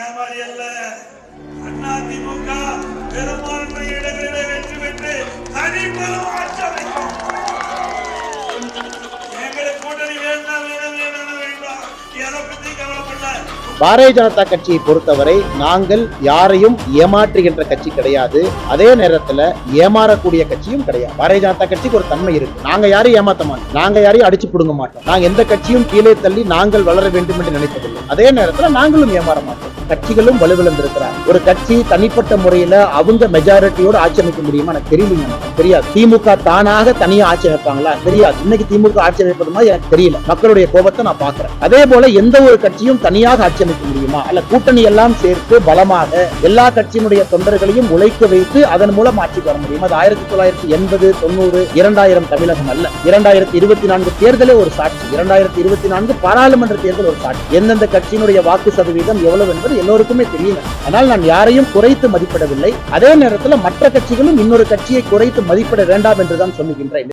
ஏமாறி அல்ல. அதிமுக பெரும்பான்மை இடங்களிலே வெற்றி பெற்று தனிப்பெரும் ஆட்சி அமைக்கும். எங்களுக்கு கூட்டணி வேண்டாம் வேண்டாம் வேண்டாம் வேண்டாம். எதை பத்தி கவலைப்படல. பாரதிய ஜனதா கட்சியை பொறுத்தவரை நாங்கள் யாரையும் ஏமாற்றுகின்ற கட்சி கிடையாது. அதே நேரத்துல ஏமாறக்கூடிய கட்சியும் கிடையாது. பாரதிய ஜனதா கட்சிக்கு ஒரு தன்மை இருக்கு. நாங்க யாரையும் ஏமாத்த மாட்டோம், நாங்க யாரையும் அடிச்சு புடுங்க மாட்டோம், நாங்க எந்த கட்சியும் கீழே தள்ளி நாங்கள் வளர வேண்டும் என்று நினைப்பதில்லை. அதே நேரத்துல நாங்களும் ஏமாற மாட்டோம். கட்சிகளும் வலுவிழந்திருக்கிறார். ஒரு கட்சி தனிப்பட்ட முறையில அவங்க மெஜாரிட்டியோட ஆட்சி அமைக்க முடியுமா? எனக்கு தெரியலங்க, தெரியாது. திமுக தானாக தனியா ஆட்சி அமைப்பாங்களா? தெரியாது. இன்னைக்கு திமுக ஆட்சி அமைப்பது மாதிரி எனக்கு தெரியல. மக்களுடைய கோபத்தை நான் பாக்குறேன். அதே போல எந்த ஒரு கட்சியும் தனியாக ஆட்சி அமைக்க முடியுமா? அல்ல கூட்டணி எல்லாம் சேர்த்து பலமாக எல்லா கட்சியினுடைய தொண்டர்களையும் உழைக்க வைத்து அதன் மூலம் ஆட்சிக்கு வர முடியும். அது 1980, 90, 2000 தமிழகம் அல்ல. 2024 தேர்தலே ஒரு சாட்சி. 2024 பாராளுமன்ற தேர்தல் ஒரு சாட்சி. எந்தெந்த கட்சியினுடைய வாக்கு சதவீதம் எவ்வளவு என்பது எல்லோருக்குமே தெரியல. ஆனால் நான் யாரையும் குறைத்து மதிப்பிடவில்லை. அதே நேரத்தில் மற்ற கட்சிகளும் இன்னொரு கட்சியை குறைத்து மதிப்பிட வேண்டாம் என்றுதான் சொல்லுகின்றேன்.